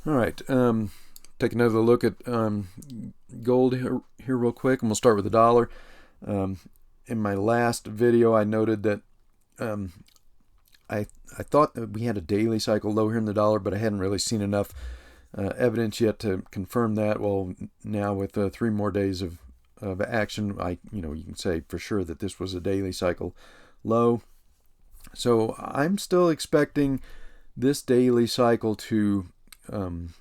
All right, take another look at gold here real quick, and we'll start with the dollar. Um, in my last video, I noted that um, I thought that we had a daily cycle low here in the dollar, but I hadn't really seen enough evidence yet to confirm that. Well, now with 3 more days of action, you can say for sure that this was a daily cycle low. So I'm still expecting this daily cycle to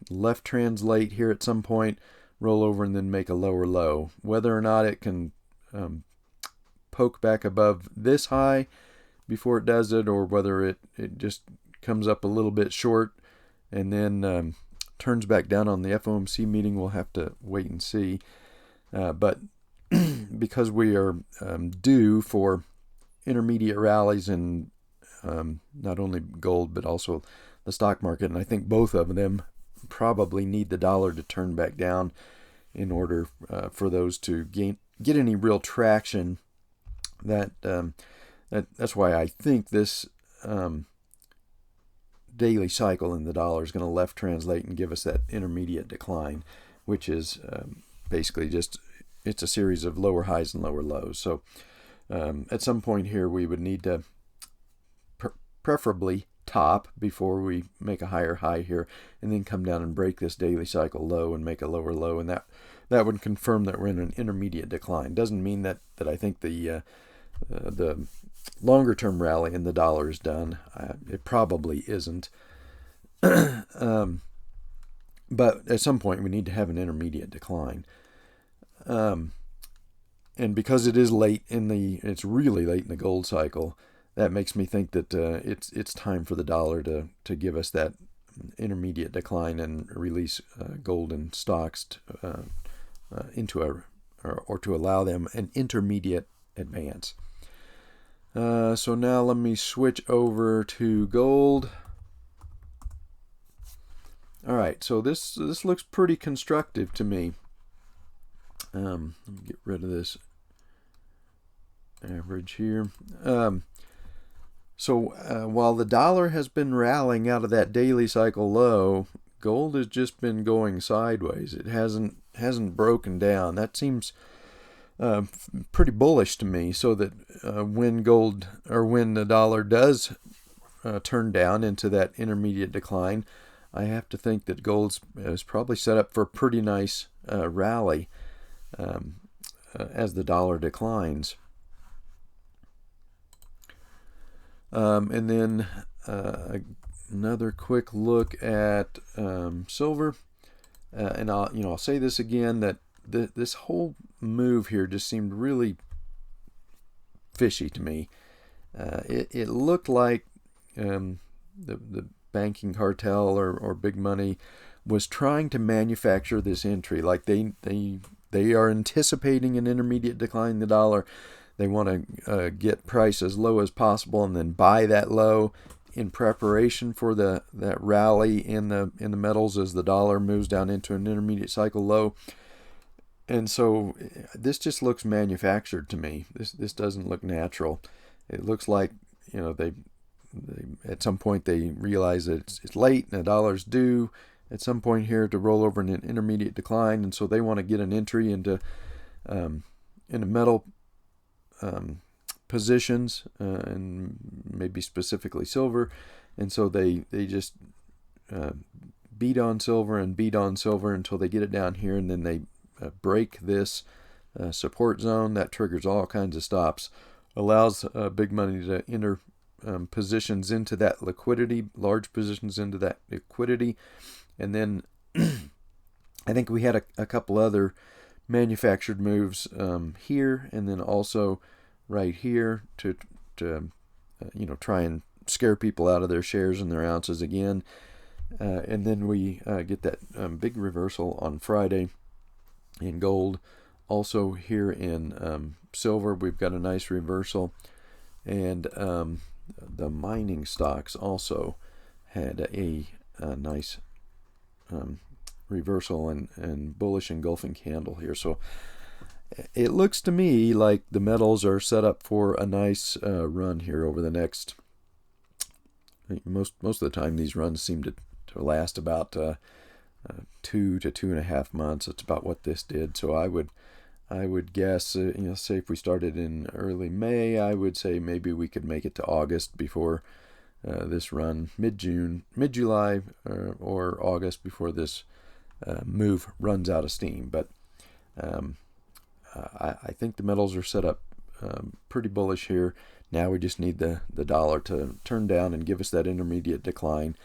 left translate here at some point, roll over, and then make a lower low. Whether or not it can poke back above this high before it does it, or whether it just comes up a little bit short and then turns back down on the FOMC meeting, we'll have to wait and see. But because we are due for intermediate rallies in not only gold but also the stock market, and I think both of them probably need the dollar to turn back down in order for those to get any real traction. That's why I think this daily cycle in the dollar is going to left translate and give us that intermediate decline, which is basically just it's a series of lower highs and lower lows. So at some point here we would need to preferably top before we make a higher high here, and then come down and break this daily cycle low and make a lower low, and that would confirm that we're in an intermediate decline. Doesn't mean that I think the longer term rally in the dollar is done. It probably isn't. But at some point we need to have an intermediate decline. And because it's really late in the gold cycle, that makes me think that it's time for the dollar to give us that intermediate decline and release gold and stocks into or to allow them an intermediate advance. So now let me switch over to gold. All right, so this looks pretty constructive to me. Let me get rid of this average here. So while the dollar has been rallying out of that daily cycle low, gold has just been going sideways. It hasn't broken down. That seems pretty bullish to me. So that when the dollar does turn down into that intermediate decline, I have to think that gold is probably set up for a pretty nice rally as the dollar declines. And then another quick look at silver, and I'll say this again, that this whole move here just seemed really fishy to me. It looked like the banking cartel or big money was trying to manufacture this entry, like they are anticipating an intermediate decline in the dollar. They want to get price as low as possible and then buy that low in preparation for that rally in the metals as the dollar moves down into an intermediate cycle low. And so this just looks manufactured to me. This doesn't look natural. It looks like they at some point they realize that it's late and the dollar's due at some point here to roll over in an intermediate decline, and so they want to get an entry into metal positions, and maybe specifically silver, and so they just beat on silver until they get it down here, and then they break this support zone that triggers all kinds of stops, allows big money to enter positions into that liquidity, large positions into that liquidity, and then I think we had a couple other manufactured moves here, and then also right here to try and scare people out of their shares and their ounces again, and then we get that big reversal on Friday in gold. Also here in silver we've got a nice reversal, and the mining stocks also had a nice reversal and bullish engulfing candle here. So it looks to me like the metals are set up for a nice run here over the next. Most of the time these runs seem to last about 2 to 2.5 months. That's about what this did. So I would guess, say if we started in early May, I would say maybe we could make it to August before this run, mid-July, or August before this move runs out of steam. But I think the metals are set up pretty bullish here. Now we just need the dollar to turn down and give us that intermediate decline.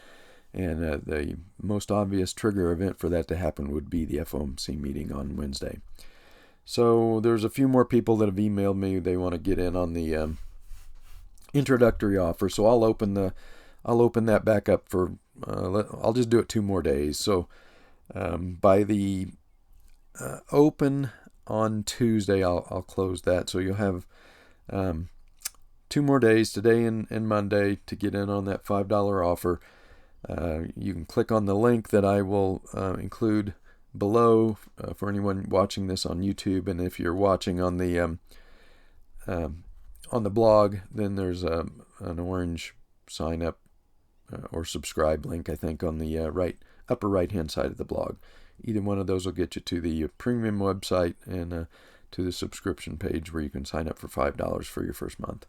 And the most obvious trigger event for that to happen would be the FOMC meeting on Wednesday. So there's a few more people that have emailed me. They want to get in on the introductory offer. So I'll open that back up for. I'll just do it 2 more days. So by the open on Tuesday, I'll close that. So you'll have 2 more days, today and Monday, to get in on that $5 offer. You can click on the link that I will include below for anyone watching this on YouTube, and if you're watching on the blog, then there's an orange sign up or subscribe link, I think, on the upper right hand side of the blog. Either one of those will get you to the premium website and to the subscription page where you can sign up for $5 for your first month.